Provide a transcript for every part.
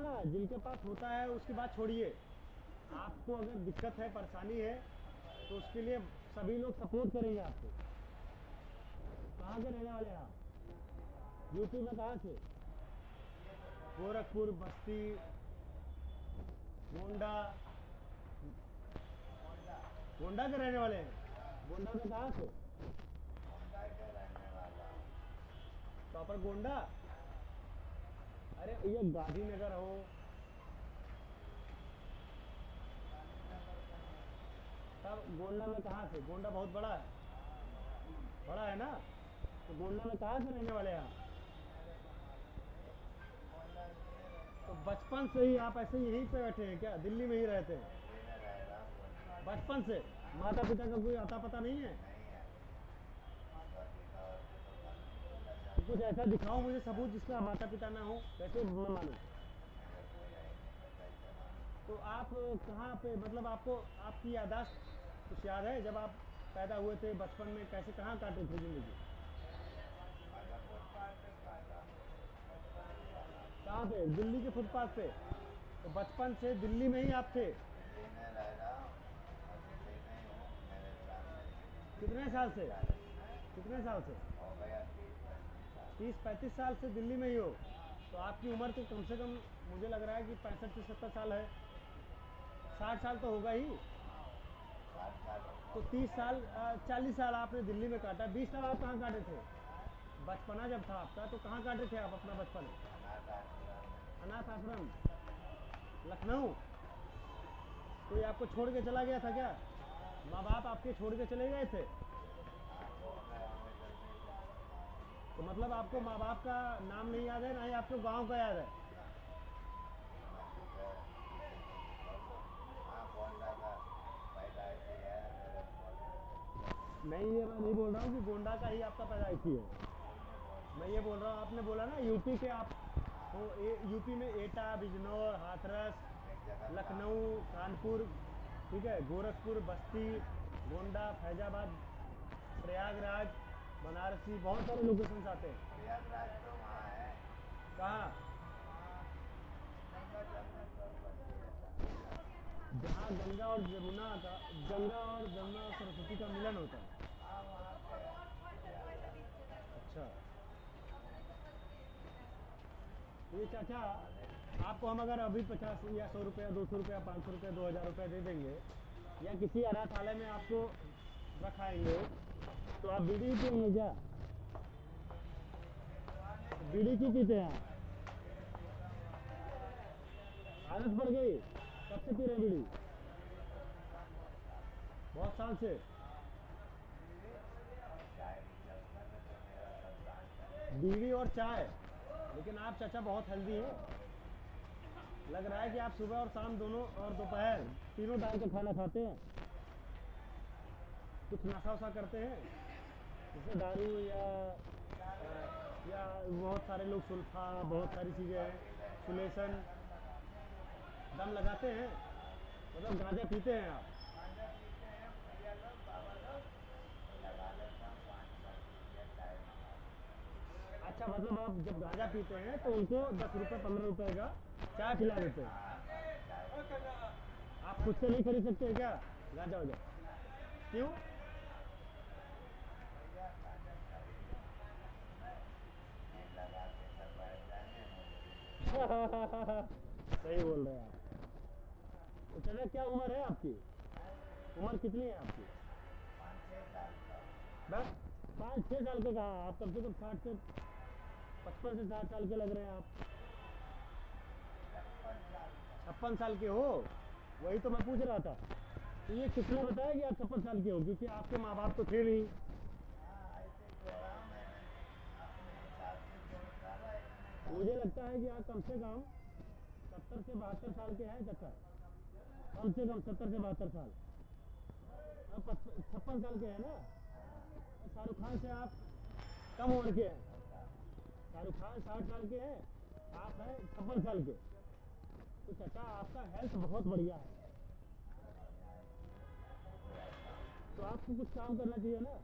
ना, जिनके पास होता है उसकी बात छोड़िए। आपको अगर दिक्कत है, परेशानी है, तो उसके लिए सभी लोग सपोर्ट करेंगे आपको। कहाँ के रहने वाले हैं आप? यूपी में कहाँ से? गोरखपुर, बस्ती, गोंडा। गोंडा के रहने वाले हैं? गोंडा में कहाँ से? प्रॉपर गोंडा? अरे ये गांधीनगर हो। तब गोंडा में कहाँ से? गोंडा बहुत बड़ा है। बड़ा है ना? तो गोंडा में कहाँ से रहने वाले हैं आप? तो बचपन से ही आप ऐसे यहीं पे बैठे हैं क्या? दिल्ली में ही रहते हैं बचपन से? माता पिता का कोई अता पता नहीं है? तो कुछ ऐसा दिखाओ मुझे सबूत जिसका माता पिता ना हो, कैसे मैं मालूं? तो आप कहाँ पे, मतलब आपको आपकी याददाश्त कुछ याद है जब आप पैदा हुए थे बचपन में, कैसे कहाँ काटे थे जिंदगी? कहाँ पे? दिल्ली के फुटपाथ पे? तो बचपन से दिल्ली में ही आप थे? कितने साल से? कितने साल से? 30-35 साल से दिल्ली में ही हो? तो आपकी उम्र तो कम से कम मुझे लग रहा है कि 65 से 70 साल है। 60 साल तो होगा ही। तो 30 साल 40 साल आपने दिल्ली में काटा, 20 साल आप कहाँ काटे थे? बचपना जब था आपका तो कहाँ काटे थे आप अपना बचपन? अनाथ आश्रम? लखनऊ? कोई आपको छोड़ के चला गया था क्या? माँ बाप आपके छोड़ के चले गए थे? तो मतलब आपको माँ बाप का नाम नहीं याद है, ना ही आपको गांव का याद है? मैं नहीं बोल रहा हूँ कि गोंडा का ही आपका पैदाइशी है। मैं ये बोल रहा हूँ, आपने बोला ना यूपी के आप हो। यूपी में एटा, बिजनौर, हाथरस, लखनऊ, कानपुर, ठीक है, गोरखपुर, बस्ती, गोंडा, फैजाबाद, प्रयागराज, बनारसी, बहुत सारे लोकेशन आते हैं। प्रयागराज तो वहाँ है। कहाँ? जहाँ गंगा और जमुना और सरस्वती का मिलन होता है। अच्छा। तो ये चाचा, आपको हम अगर अभी 50 या 100 रुपया, 200 रुपया, 500 रुपया, 2000 रुपया दे देंगे, या किसी अनाथालय में आपको रखाएंगे, तो आप बीड़ी ही पिएंगे क्या? बीड़ी क्यों पीते हैं आप? आदत पड़ गई? कब से पी रहे हैं बीड़ी? बहुत साल से? बीड़ी और चाय? लेकिन आप चाचा बहुत हेल्दी हैं। लग रहा है कि आप सुबह और शाम दोनों और दोपहर तीनों टाइम का खाना खाते हैं। कुछ नशा वशा करते हैं जैसे दारू या बहुत सारे लोग सुल्फा, बहुत सारी चीज़ें हैं, सुलेसन, दम लगाते हैं, मतलब गांजा पीते हैं आप? अच्छा, मतलब आप जब गांजा पीते हैं तो उनको 10 रुपये 15 रुपये का चाय पिला देते हैं? आप खुद से नहीं खरीद सकते क्या गांजा वाजा? क्यों? सही बोल रहे हैं आप। तो चलो, क्या उम्र है आपकी? उम्र कितनी है आपकी? बस 5-6 साल के कहा, आप कम से कम 55 से 60 साल के लग रहे हैं आप। 56 साल के हो? वही तो मैं पूछ रहा था। तो ये किसने बताया कि आप 56 साल के हो? क्योंकि आपके माँ बाप तो थे नहीं। मुझे लगता है कि आप कम से कम 70 से 72 साल के हैं चाचा। कम से कम 70 से 72 साल। आप 56 साल के हैं ना? शाहरुख खान से आप कम उम्र के हैं। शाहरुख खान 60 साल के हैं, आप हैं 56 साल के। तो चाचा आपका हेल्थ बहुत बढ़िया है। तो आपको कुछ काम करना चाहिए ना?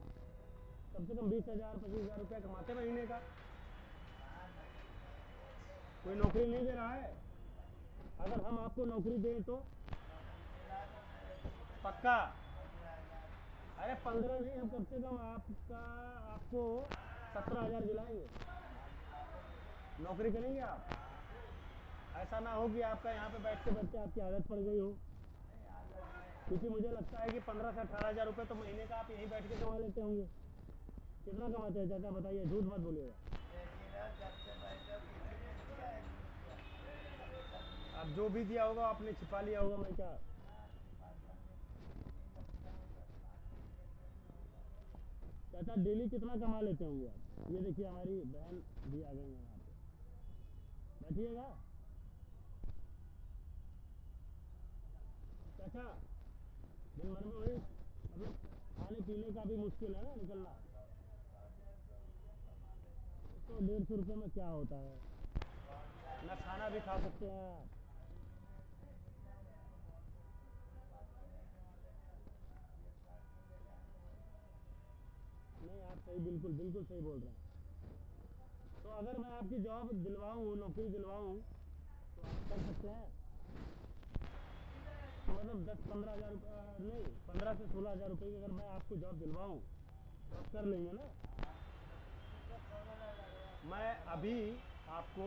कम से कम 20,000 25,000 रुपया कमाते महीने का। कोई नौकरी नहीं दे रहा है? अगर हम आपको नौकरी दें तो पक्का? अरे 15 नहीं, हम कम से कम आपको 17,000 दिलाएंगे। नौकरी करेंगे आप? ऐसा ना हो कि आपका यहाँ पे बैठते बैठते आपकी आदत पड़ गई हो, क्योंकि मुझे लगता है कि 15 से 18,000 रुपये तो महीने का आप यहीं बैठ के कमा लेते होंगे। कितना कमाते हैं चाचा बताइए, झूठ मत बोलिएगा। अब जो भी दिया होगा आपने छिपा लिया होगा, मैं क्या। चाचा डेली कितना कमा लेते होंगे आप? ये देखिए हमारी बहन भी आ गई है यहाँ पे, बैठिएगा। चाचा दिन भर में वही मतलब खाने पीने का भी मुश्किल है ना निकलना, तो 150 रुपये में क्या होता है, ना खाना भी खा सकते हैं आप। नहीं आप सही, बिल्कुल बिल्कुल सही बोल रहे हैं। तो अगर मैं आपकी जॉब दिलवाऊँ, नौकरी दिलवाऊँ, तो आप कर सकते हैं? तो मतलब 10-15 हज़ार रुपये नहीं, 15 से 16 हज़ार रुपये की अगर मैं आपको जॉब दिलवाऊँ तो आप कर लेंगे ना? मैं अभी आपको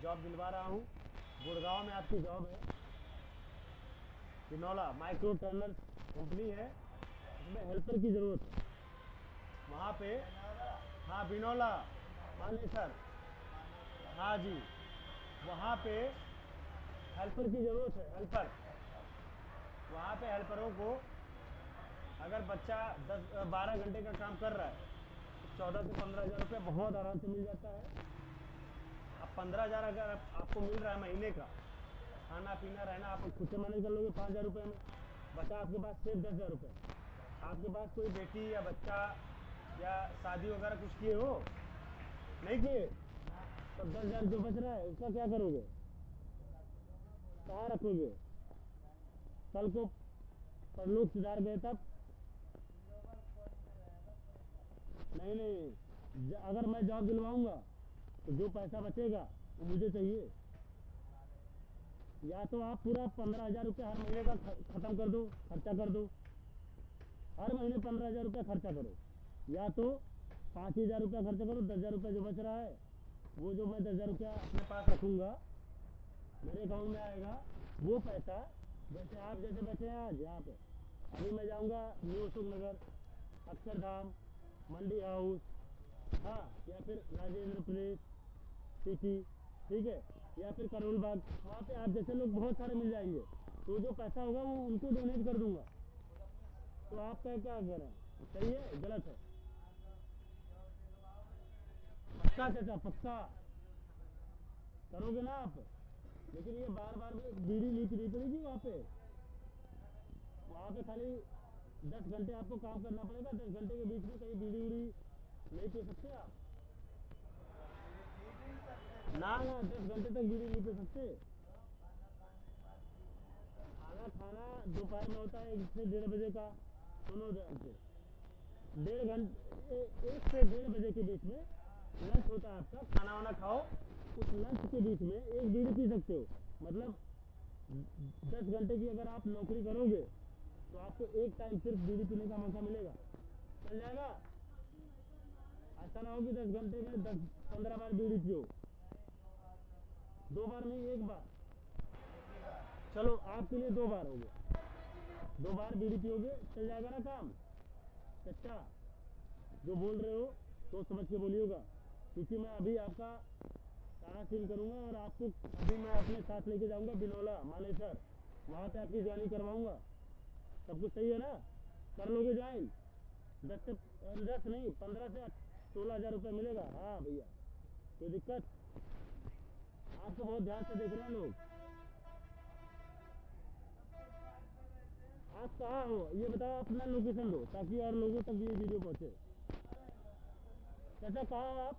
जॉब दिलवा रहा हूँ, गुड़गांव में आपकी जॉब है। बिनौला माइक्रो टर्नर कंपनी है, उसमें हेल्पर की ज़रूरत है वहाँ पे। हाँ बिनौला, माने सर, हाँ जी, वहाँ पे हेल्पर की ज़रूरत है, हेल्पर। वहाँ पे हेल्परों को, अगर बच्चा 10-12 घंटे का काम कर रहा है तो 14 से 15 हज़ार रुपये बहुत आराम से मिल जाता है। अब 15 हज़ार अगर आपको मिल रहा है महीने का, खाना पीना रहना आप खुद से मैनेज कर लोगे 5 हज़ार रुपये में, बचा आपके पास सिर्फ 10 हज़ार रुपये। आपके पास कोई बेटी या बच्चा या शादी वगैरह कुछ किए हो? नहीं किए? तो 10 हज़ार जो बच रहा है उसका क्या करोगे, कहाँ रखोगे? कल को परलोक सुधार गए तब? नहीं नहीं, अगर मैं जॉब दिलवाऊंगा तो जो पैसा बचेगा वो मुझे चाहिए। या तो आप पूरा 15 हज़ार रुपये हर महीने का ख़त्म कर दो, खर्चा कर दो, हर महीने 15 हज़ार रुपये खर्चा करो, या तो 5 हज़ार रुपया खर्चा करो, 10 हज़ार रुपये जो बच रहा है वो जो मैं 10 हज़ार रुपया अपने पास रखूँगा, मेरे अकाउंट में आएगा वो पैसा। जैसे आप जैसे बैठे हैं आज यहाँ पे, अभी मैं जाऊँगा न्यू अशोक नगर, अक्षरधाम, मंडी हाउस, हाँ, या फिर राजेंद्र प्लेस सिटी, ठीक है, या फिर करोल बाग, वहाँ पे आप जैसे लोग बहुत सारे मिल जाएंगे। तो जो पैसा होगा वो उनको डोनेट कर दूंगा। तो आप क्या करें, सही है गलत है? पक्का चाचा, पक्का करोगे ना आप? लेकिन ये बार बार बीड़ी नहीं पीनी पड़ेगी वहाँ पे। वहाँ पे खाली 10 घंटे आपको काम करना पड़ेगा, 10 घंटे के बीच में कहीं बीड़ी उड़ी नहीं पी सकते आप। ना ना, 10 घंटे तक बीड़ी नहीं पी सकते। खाना खाना दोपहर में होता है 1 से 1:30 बजे का, सुनो ध्यान से। 1:30 घंटे, 1 से 1:30 बजे के बीच में लंच होता है आपका, खाना वाना खाओ, उस लंच के बीच में एक बीड़ी पी सकते हो। मतलब 10 घंटे की अगर आप नौकरी करोगे तो आपको एक टाइम सिर्फ बीड़ी पीने का मौका मिलेगा, चल जाएगा? ऐसा ना हो कि 10 घंटे में 10-15 बार बीड़ी पियो, 2 बार नहीं, 1 बार। चलो आपके लिए 2 बार हो गया, 2 बार बीड़ी पियोगे, चल जाएगा ना काम? अच्छा, जो बोल रहे हो सोच समझ के बोलिएगा, क्योंकि मैं अभी आपका सारा सील करूंगा और आपको अभी मैं अपने साथ लेके जाऊंगा बिनौला मानेसर, वहाँ पे आपकी ज्वाइनिंग करवाऊंगा। सब कुछ सही है ना? कर लोगे ज्वाइन? 10 नहीं, 15 से 16 हज़ार रुपये मिलेगा। हाँ भैया, कोई दिक्कत? आपको बहुत ध्यान से देख रहे हैं लोग। आप कहाँ हो ये बताओ, अपना लोकेशन दो ताकि और लोगों तक ये वीडियो पहुँचे। चाचा कहाँ हो आप?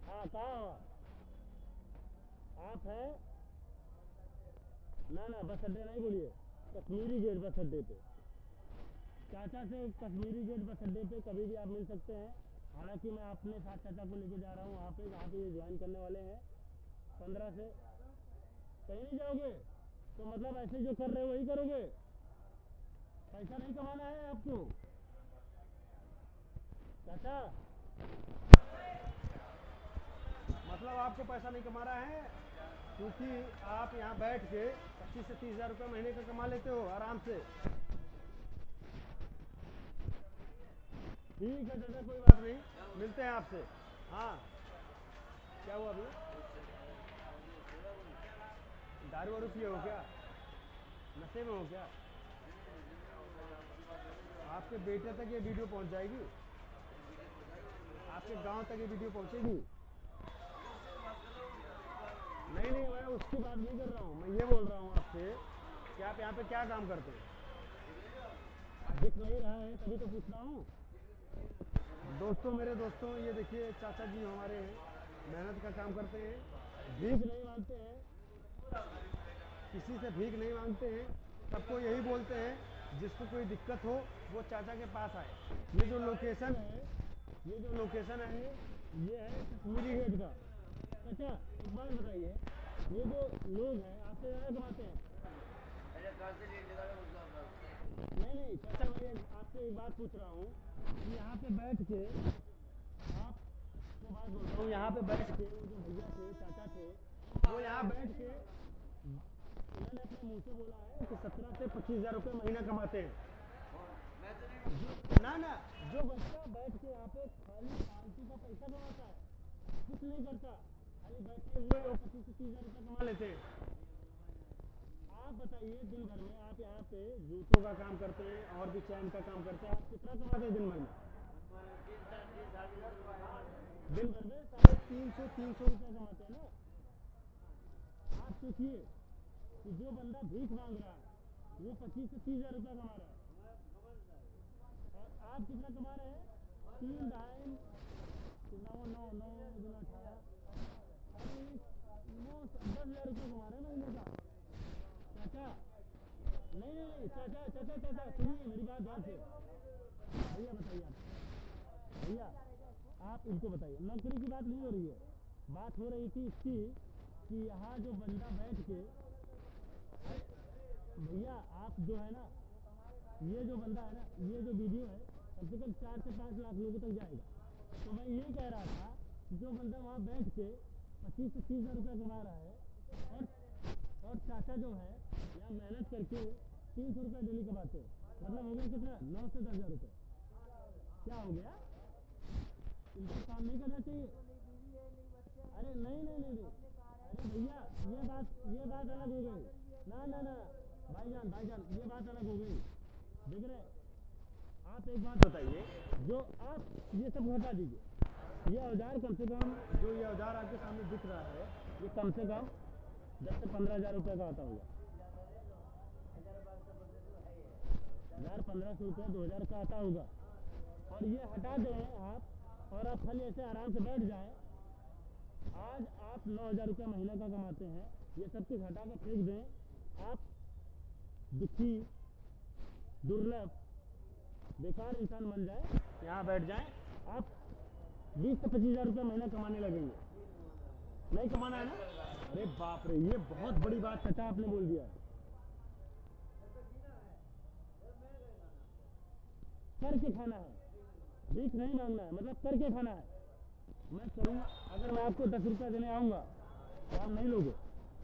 हाँ कहाँ हो आप हैं? ना ना, बस अड्डे नहीं बोलिए, कश्मीरी गेट बस अड्डे पे। चाचा से कश्मीरी गेट बस अड्डे पे कभी भी आप मिल सकते हैं। हालांकि मैं अपने साथ चाचा को लेके जा रहा हूँ वहाँ पे, जहाँ पे ये ज्वाइन करने वाले हैं 15 से। कहीं नहीं जाओगे? तो मतलब ऐसे जो कर रहे हो वही करोगे? पैसा नहीं कमाना है आपको? चाचा, मतलब आपको पैसा नहीं कमा रहा है क्योंकि आप यहाँ बैठ के 25 से 30 हज़ार रुपये महीने का कमा लेते हो आराम से। ठीक है चाचा, कोई बात नहीं, मिलते हैं आपसे। हाँ, क्या हुआ अभी? दारू वारू पिए हो क्या? नशे में हो क्या? आपके बेटे तक ये वीडियो पहुंच जाएगी, आपके गांव तक ये वीडियो पहुंचेगी। नहीं नहीं, मैं उसकी बात नहीं कर रहा हूँ, मैं ये बोल रहा हूँ आपसे कि आप यहाँ पे क्या काम करते हैं? दिख नहीं रहा है तभी तो पूछ रहा हूँ। दोस्तों, मेरे दोस्तों, ये देखिए चाचा जी हमारे हैं, मेहनत का काम करते हैं, भीख नहीं मांगते हैं, किसी से भीख नहीं मांगते हैं, सबको यही बोलते हैं जिसको कोई दिक्कत हो वो चाचा के पास आए। ये जो लोकेशन है, ये जो लोकेशन है, ये है कश्मीरी गेट का। चाचा, एक बात बताइए, ये जो लोग हैं आपसे ज़्यादा कमाते हैं? नहीं नहीं चाचा, मैं आपसे एक बात पूछ रहा हूँ कि यहाँ पे बैठ के, आपको बात बोल रहा हूँ, यहाँ पे बैठ के वो जो भैया थे, चाचा थे, वो यहाँ बैठ के उन्होंने अपने मुंह से बोला है कि 17 से 25 हज़ार रुपये महीना कमाते हैं। ना ना, जो बच्चा बैठ के यहाँ पे खाली फालतू का पैसा कमाता है, कुछ नहीं करता, खाली बैठे हुए और 25 से 30 हज़ार रुपये कमा लेते हैं। आप बताइए, दिन भर में आप यहाँ पे जूतों का काम करते हैं और भी चैन का काम करते हैं, आप कितना कमाते हैं दिन भर में? दिन भर में 350 रुपये कमाते हैं ना? आप सोचिए कि जो बंदा भीख मांग रहा है वो 25 से 30 हज़ार रुपया कमा रहा है, और आप कितना कमा रहे हैं? 3 ढाई, नौ नौ नौ गुना 18, अरे 10 हज़ार रुपये कमा रहे हैं महीने का। चाचा, नहीं नहीं नहीं चाचा चाचा चाचा, सुनिए मेरी बात ध्यान से। भैया बताइए, आप भैया, आप इनको बताइए, नौकरी की बात नहीं हो रही है, बात हो रही थी इसकी कि यहाँ जो बंदा बैठ के, भैया आप जो है ना, ये जो बंदा है ना, ये जो वीडियो है कम से कम 4 से 5 लाख लोगों तक जाएगा। तो मैं ये कह रहा था कि जो बंदा वहाँ बैठ के 25 से 30 हज़ार रुपया कमा रहा है, और चाचा जो है यहाँ मेहनत करके 300 रुपये डेली कमाते हैं, मतलब हो गया कितना? 9 से 10 हज़ार रुपये। क्या हो गया? इनको काम नहीं करना चाहिए? अरे नहीं नहीं नहीं नहीं, अरे भैया, ये बात अलग हो गई। ना ना ना, भाईजान भाईजान, ये बात अलग हो गई। देख रहे हैं, आप एक बात बताइए, जो आप ये सब हटा दीजिए, ये औजार कम से कम, जो ये औजार आपके सामने दिख रहा है, ये कम से कम 10 से 15 हज़ार रुपये का आता होगा। 1,000 1,500 रुपये 2,000 का आता होगा, और ये हटा दें आप, और आप खाली ऐसे आराम से बैठ जाएं। आज आप 9 हज़ार रुपये महीने का कमाते हैं, ये सब कुछ हटा के फेंक दें, आप दुखी, दुर्लभ, बेकार इंसान बन जाए, यहाँ बैठ जाएं, आप 20 से 25 हज़ार रुपये महीना कमाने लगेंगे। नहीं कमाना है ना? अरे बाप रे, ये बहुत बड़ी बात चाचा आपने बोल दिया। करके खाना है, भीख नहीं मांगना है, मतलब करके खाना है। मैं करूँगा, अगर मैं आपको 10 रुपया देने आऊँगा तो आप नहीं लोगे,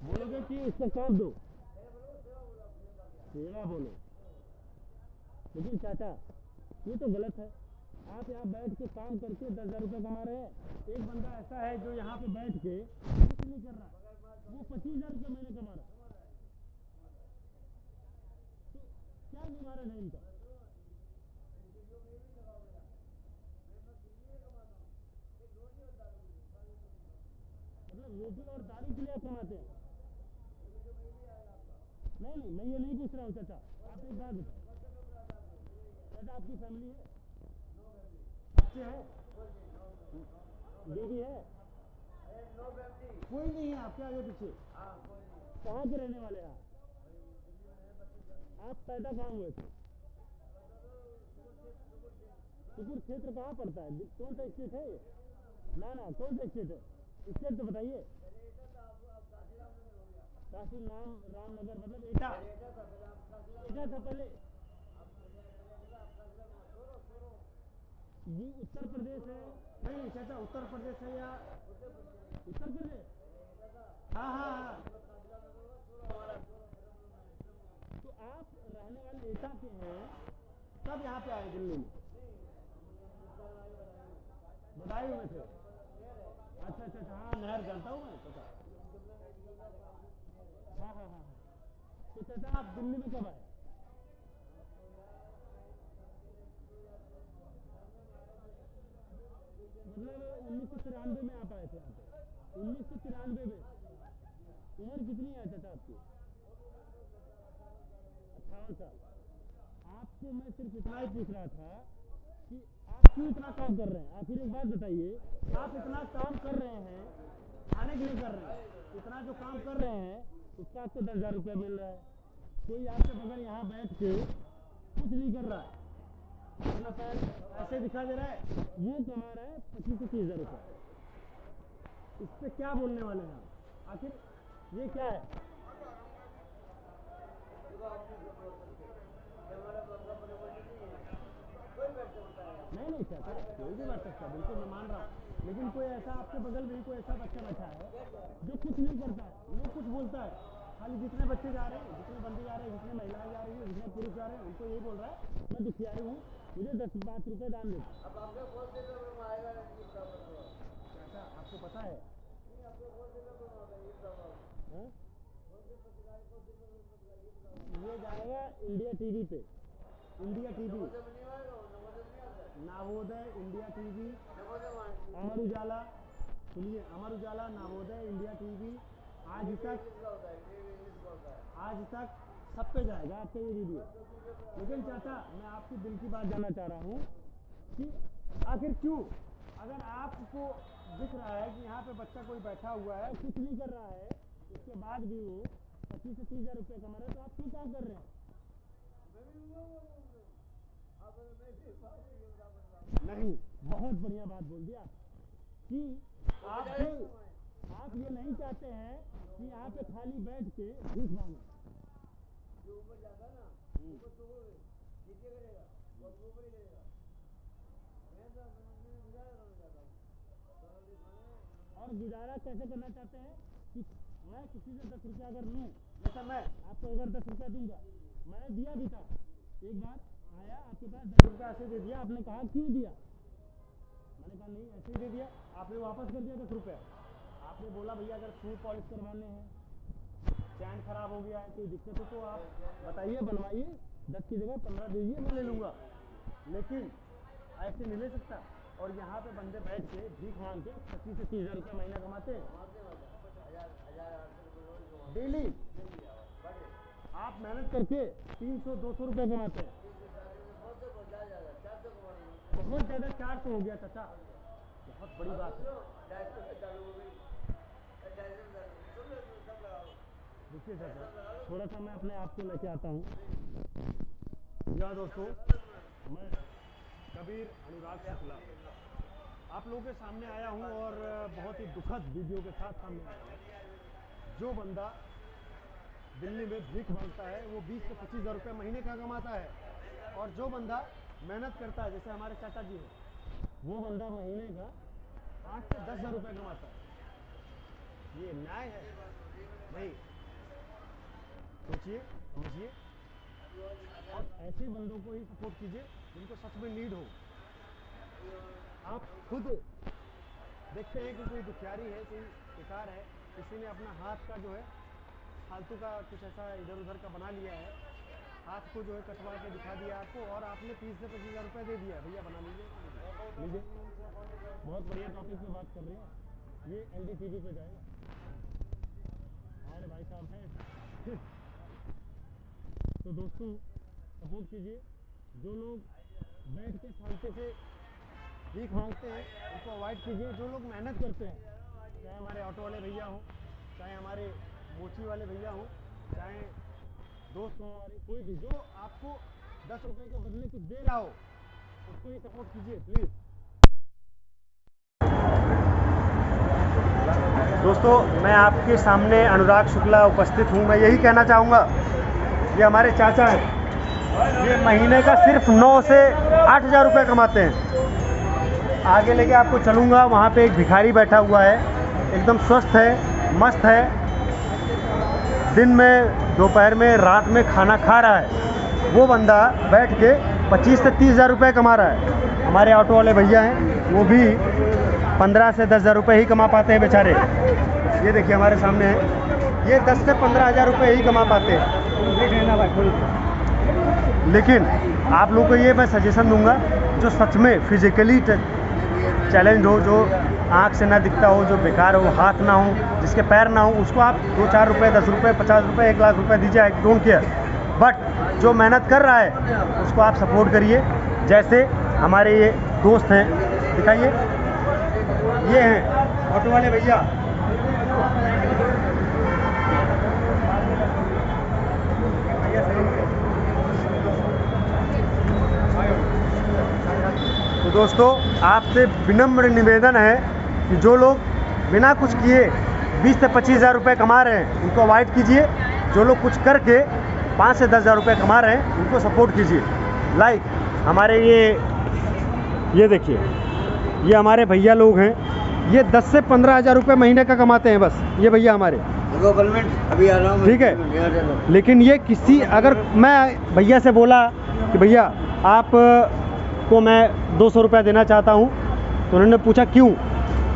बोलोगे कि इसका सौंप दो, सेवा बोलो। लेकिन चाचा, ये तो गलत है। आप यहाँ बैठ के काम करके 10 हज़ार रुपये कमा रहे हैं, एक बंदा ऐसा है जो यहाँ पे बैठ के कुछ नहीं कर रहा, वो 25 हज़ार रुपये महीने कमा रहा है। तो क्या निवारण है इनका? मतलब रोटी और दारू के लिए आप कमाते हैं? नहीं नहीं, मैं ये नहीं पूछ रहा हूँ चाचा, आप एक बात बताओ, चाचा आपकी फैमिली है, बच्चे हैं, बीवी है? कोई नहीं है आपके आगे पीछे? कहाँ के रहने वाले हैं आप पैदा कहाँ हुए थे? सुपुर क्षेत्र कहाँ पड़ता है? कौन सा स्टेट है ये? ना ना, कौन सा स्टेट है? स्टेट तो बताइए। काशी नाम रामनगर मतलब एटा एटा था पहले। ये उत्तर प्रदेश है। नहीं चाचा उत्तर प्रदेश है या उत्तर प्रदेश। हाँ हाँ हाँ। तो आप रहने वाले एटा के हैं, तब यहाँ पे आए दिल्ली में? बदायूं में थे। अच्छा अच्छा अच्छा, हाँ नहर जानता हूँ मैं चाचा। हाँ हाँ हाँ हाँ। तो चाचा आप दिल्ली में कब आए? मतलब 1993 में आप आए थे यहाँ पे? 1993 में। उम्र कितनी है चाचा आपकी? 58 साल। आपको मैं सिर्फ इतना ही पूछ रहा था कि आप क्यों इतना काम कर रहे हैं? आखिर एक बात बताइए, आप इतना काम कर रहे हैं खाने के लिए कर रहे हैं, इतना जो काम कर रहे हैं उसका आपको 10,000 रुपया मिल रहा है। कोई आपके बगल यहाँ बैठ के कुछ नहीं कर रहा है, अपना पैर ऐसे दिखा दे रहा है, वो कमा रहा है 25 से 30 हज़ार रुपये। इस पे क्या बोलने वाले हैं आप? आखिर ये क्या है? नहीं नहीं चाहता, कोई भी बैठ सकता, बिल्कुल मैं मान रहा हूँ, लेकिन कोई ऐसा आपके बगल में ही कोई ऐसा बच्चा बैठा है जो कुछ नहीं करता है, वो कुछ बोलता है, खाली जितने बच्चे जा रहे हैं, जितने बंदे जा रहे हैं, जितने महिलाएं जा रही हैं, जितने पुरुष जा रहे हैं, उनको यही बोल रहा है मैं दुखियारी हूँ, मुझे 10-5 रुपए दान दे। चाचा आपको पता है? हाँ? ये जाएगा इंडिया टीवी पे, India TV, Navodaya India TV, Amar Ujala, सुनिए अमर उजाला, नवोदय इंडिया टीवी, आज तक, आज तक सब पे जाएगा आपका ये वीडियो। लेकिन चाचा मैं आपकी दिल की बात जानना चाह रहा हूँ कि आखिर क्यों, अगर आपको दिख रहा है कि यहाँ पे बच्चा कोई बैठा हुआ है कुछ नहीं कर रहा है, उसके बाद भी वो 25 से 30 हज़ार रुपये कमा रहा है, तो आप क्यों काम कर रहे हैं? नहीं, बहुत बढ़िया बात बोल दिया कि आप भी, आप ये नहीं चाहते हैं कि यहाँ पे खाली बैठ के भूख मांगे। और गुजारा कैसे करना चाहते हैं कि मैं किसी से 10 रुपया अगर लूँ, जैसा मैं आपको अगर 10 रुपया दूंगा, मैंने दिया भी था, एक बार आया आपके पास 10 रुपया ऐसे दे दिया, आपने कहा क्यों दिया, मैंने कहा नहीं ऐसे ही दे दिया, आपने वापस कर दिया 10 रुपया। आपने बोला भैया अगर शू पॉलिश करवाने हैं, चैन खराब हो गया है, कोई दिक्कत है तो आप बताइए बनवाइए, 10 की जगह 15 दीजिए, मैं ले लूँगा, लेकिन ऐसे नहीं ले सकता। और यहाँ पे बंदे बैठ के भीख मांग के 25 से 30 हज़ार रुपया महीना कमाते हैं डेली। आप मेहनत करके 300-200 रुपये कमाते हैं, बहुत ज़्यादा 400 हो गया चाचा, बहुत बड़ी बात है। देखिए चाचा थोड़ा सा मैं अपने आप को लेके आता हूँ। यहाँ दोस्तों मैं कबीर अनुराग शुक्ला आप लोगों के सामने आया हूँ और बहुत ही दुखद वीडियो के साथ सामने आया हूँ। जो बंदा दिल्ली में भीख मांगता है वो 20 से 25 हज़ार रुपये महीने का कमाता है, और जो बंदा मेहनत करता है जैसे हमारे चाचा जी हैं, वो बंदा महीने का 8 से 10 हज़ार रुपये कमाता है। ये न्याय है? नहीं। सोचिए समझिए, और ऐसे बंदों को ही सपोर्ट कीजिए जिनको सच में नीड हो। आप खुद देखते हैं कि कोई दुखियारी है, कोई बेकार है, किसी ने अपना हाथ का जो है फालतू का कुछ ऐसा इधर उधर का बना लिया है, हाथ को जो है कटवा के दिखा दिया आपको, और आपने 30 से 25 हज़ार रुपये दे दिया, भैया बना लीजिए लीजिए। बहुत बढ़िया टॉपिक पे बात कर रहे हैं, ये एनडीटीवी पे जाएगा, हमारे भाई साहब हैं। तो दोस्तों सपोर्ट कीजिए, जो लोग बैठ के शांति से भीख मांगते हैं उनको अवॉइड कीजिए, जो लोग मेहनत करते हैं, चाहे हमारे ऑटो वाले भैया हों, चाहे हमारे मोची वाले भैया हों, चाहे दोस्त हों हमारे, कोई भी जो आपको 10 रुपये के बदले कुछ दे रहा हो उसको ही सपोर्ट कीजिए प्लीज़। दोस्तों, मैं आपके सामने अनुराग शुक्ला उपस्थित हूँ। मैं यही कहना चाहूँगा, ये हमारे चाचा हैं, ये महीने का सिर्फ 9 से 8 हज़ार रुपये कमाते हैं। आगे लेके आपको चलूँगा, वहाँ पे एक भिखारी बैठा हुआ है, एकदम स्वस्थ है, मस्त है, दिन में, दोपहर में, रात में खाना खा रहा है। वो बंदा बैठ के 25 से 30 हज़ार रुपये कमा रहा है। हमारे ऑटो वाले भैया हैं, वो भी 15 से 10 हज़ार रुपये ही कमा पाते हैं बेचारे। ये देखिए हमारे सामने है, ये 10 से 15 हज़ार रुपये ही कमा पाते हैं। लेकिन आप लोगों को ये मैं सजेशन दूंगा, जो सच में फिजिकली चैलेंज हो, जो आँख से ना दिखता हो, जो बेकार हो, हाथ ना हो, जिसके पैर ना हो, उसको आप 2-4 रुपये, 10 रुपये, 50 रुपये, 1 लाख रुपये दीजिए, आई डोंट केयर। बट जो मेहनत कर रहा है उसको आप सपोर्ट करिए। जैसे हमारे ये दोस्त हैं, दिखाइए, ये हैं ऑटो वाले भैया। तो दोस्तों, आपसे विनम्र निवेदन है कि जो लोग बिना कुछ किए 20 से 25 हज़ार रुपये कमा रहे हैं, उनको अवॉइड कीजिए। जो लोग कुछ करके 5 से 10 हज़ार रुपये कमा रहे हैं, उनको सपोर्ट कीजिए। लाइक हमारे ये देखिए, ये हमारे भैया लोग हैं, ये 10 से 15 हज़ार रुपये महीने का कमाते हैं बस, ये भैया हमारे। अभी आ रहा हूँ, ठीक है। लेकिन ये किसी, अगर मैं भैया से बोला कि भैया आप को मैं 200 रुपया देना चाहता हूँ, तो उन्होंने पूछा क्यों,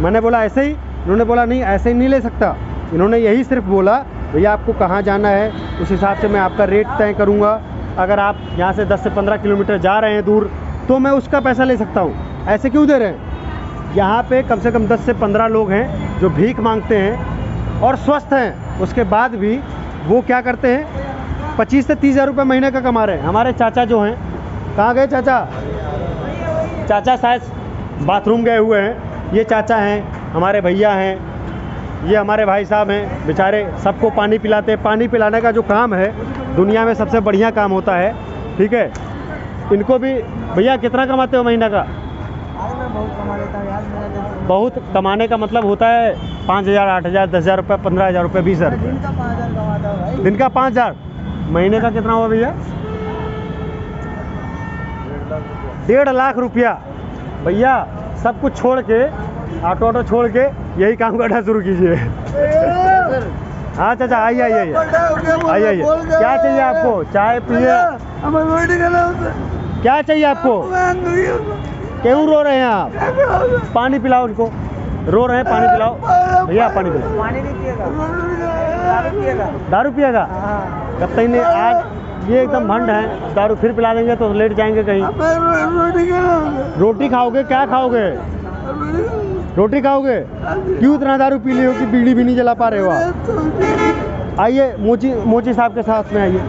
मैंने बोला ऐसे ही। उन्होंने बोला नहीं, ऐसे ही नहीं ले सकता। इन्होंने यही सिर्फ बोला, भैया आपको कहाँ जाना है, उस हिसाब से मैं आपका रेट तय करूँगा। अगर आप यहाँ से 10 से 15 किलोमीटर जा रहे हैं दूर, तो मैं उसका पैसा ले सकता हूँ। ऐसे क्यों दे रहे हैं? यहाँ पे कम से कम 10 से 15 लोग हैं जो भीख मांगते हैं और स्वस्थ हैं, उसके बाद भी वो क्या करते हैं, 25 से 30 हज़ार रुपये महीने का कमा रहे हैं। हमारे चाचा जो हैं, कहाँ गए चाचा? चाचा शायद बाथरूम गए हुए हैं। ये चाचा हैं, हमारे भैया हैं, ये हमारे भाई साहब हैं, बेचारे सबको पानी पिलाते हैं। पानी पिलाने का जो काम है, दुनिया में सबसे बढ़िया काम होता है, ठीक है। इनको भी, भैया कितना कमाते हो महीना का? बहुत कमा लेता हूँ यार। बहुत कमाने का मतलब होता है 5 हज़ार, 8 हज़ार, 10 हज़ार रुपये, 15 हज़ार रुपये, 20 हज़ार रुपये। दिन का 5 हज़ार कमाता हूँ भाई। दिन का 5 हज़ार, महीने का कितना हुआ भैया? 1.5 लाख रुपया। भैया सब कुछ छोड़ के, ऑटो छोड़ के यही काम करना शुरू कीजिए। हाँ चाचा, आइए आइए आइए आइए। क्या चाहिए आपको? चाय पिए? क्या चाहिए आपको? क्यों रो रहे हैं आप? पानी पिलाओ उनको, रो रहे हैं, पानी पिलाओ भैया, पानी पिलाओ। पानी नहीं पिएगा, दारू पिएगा। दारू पिएगा? हाँ। कब तक नहीं, आज ये एकदम भंड है, दारू फिर पिला देंगे तो लेट जाएंगे कहीं। रोटी खाओगे? क्या खाओगे? रोटी खाओगे? क्यों इतना दारू पी रहे हो कि बीड़ी भी नहीं जला पा रहे हो आप? आइए मोची साहब के साथ में आइए।